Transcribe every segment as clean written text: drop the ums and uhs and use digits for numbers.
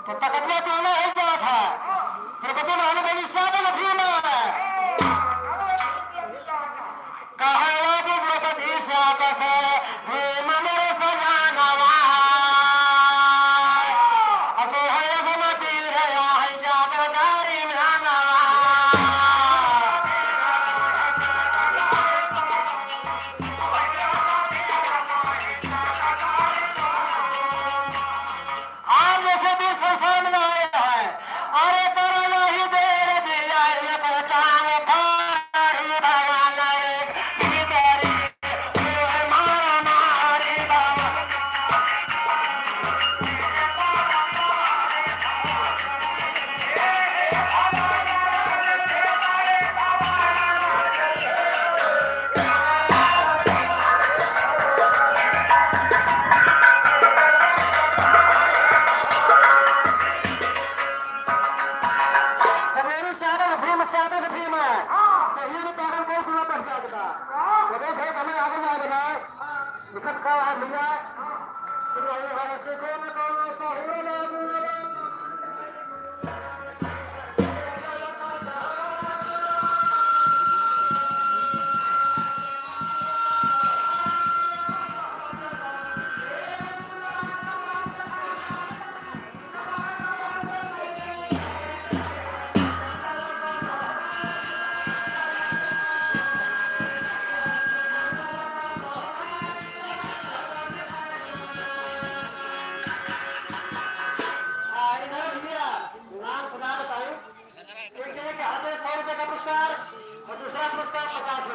التقطيع الله هجاتها تربطون على بني السابق فيما كهلا ببركة إساءة في ممر سجانا معها أبوها يزم بيرا يا حجاب داري من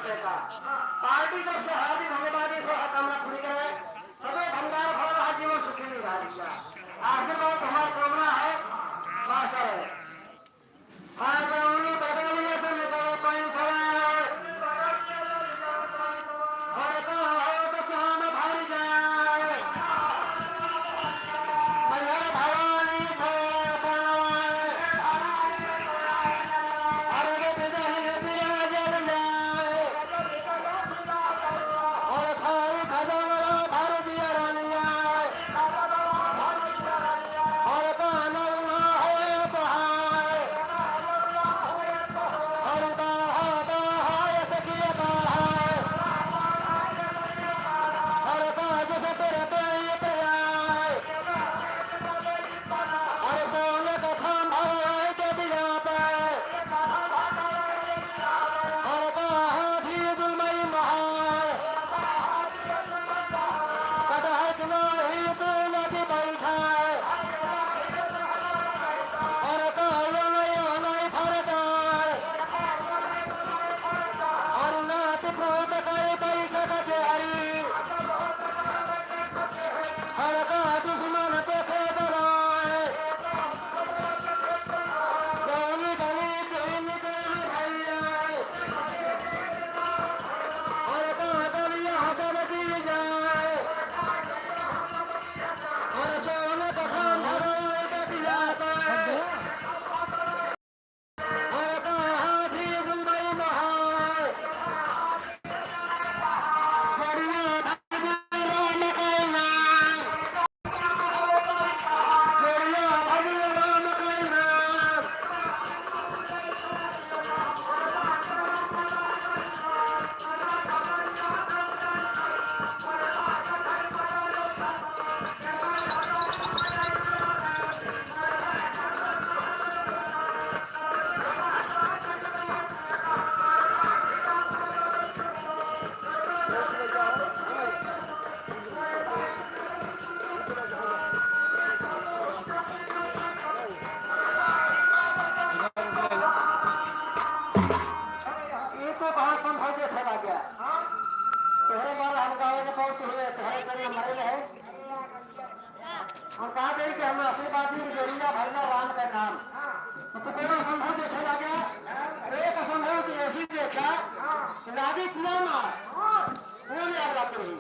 party जब से हाथी भंगवादी को हकामना खुली गए सबे भंगार भाव हाजीवन सुखी नहीं रहा आशीर्वाद हमारा कामना है मास्टर है आज उन्हीं बदलने से निकले कोई सवाल और तो चाह में भारी जाए भैया भवानी हम कहा थे कि हम आशीर्वादी जोड़िया भरना राम का नाम तो पूरा संभव देखा गया एक असंभव की ऐसी देखा लादी कुआ मार वो याद आती रही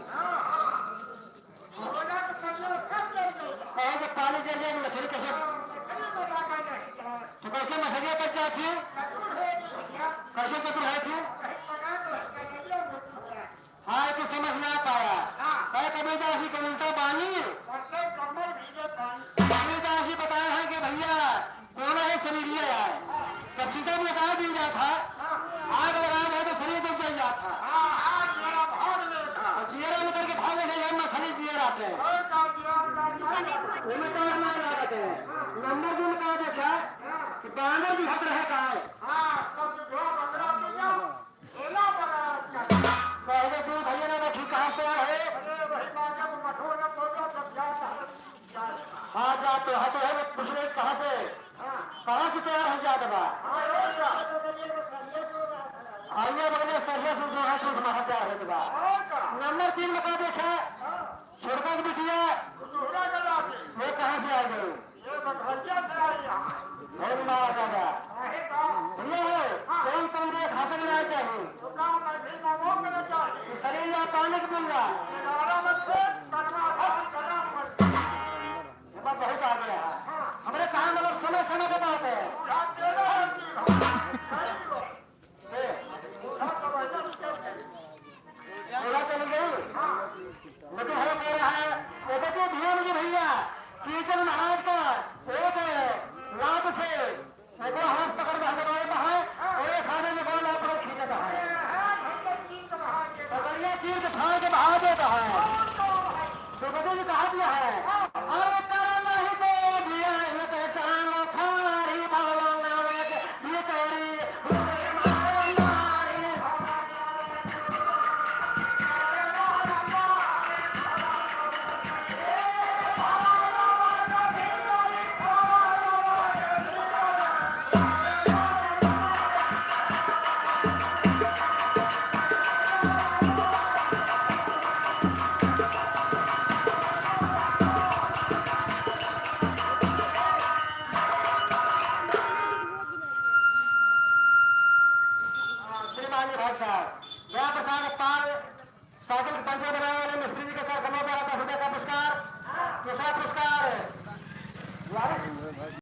जब पानी चल जाए मछली कैसे तो कैसे मछलियाँ कट जाती है कैसे चतुर है थी हाँ तो समझ ना पाया कभी दासी कविता बानी कविता बताया है कि भक्त है का है पहले तू भैया ने बैठी कहाँ से है हाँ जाते हाँ तो है पूछ रहे कहाँ से तैयार हो जाते बा आइए बगले सर्वे से जो है शुद्ध महा तैयार हो बा नंबर 3 में कहा देखा छोड़कर भी दिया वो कहाँ से आ गए दादा भैया कौन कमरे खाते में आए चाहिए शरीर या पानी की मिल रहा बहुत आ गया हमारे कहा मतलब समय समय के बात है चली गई लेकिन हो कह रहा है वो देखिए मुझे भैया कीचन महाराज का एक लाभ से एक हाथ पकड़ के हटवाएगा है और एक खाने में गोल आप लोग खींचता है पकड़िया चीर के फाड़ के बहा देता है तो बच्चे जी कहा दिया है अरे करना ही दे दिया ये कहतान खारी भगवान ये तेरी साइकिल के पंचे बनाए वाले मिस्त्री जी के कारखाना का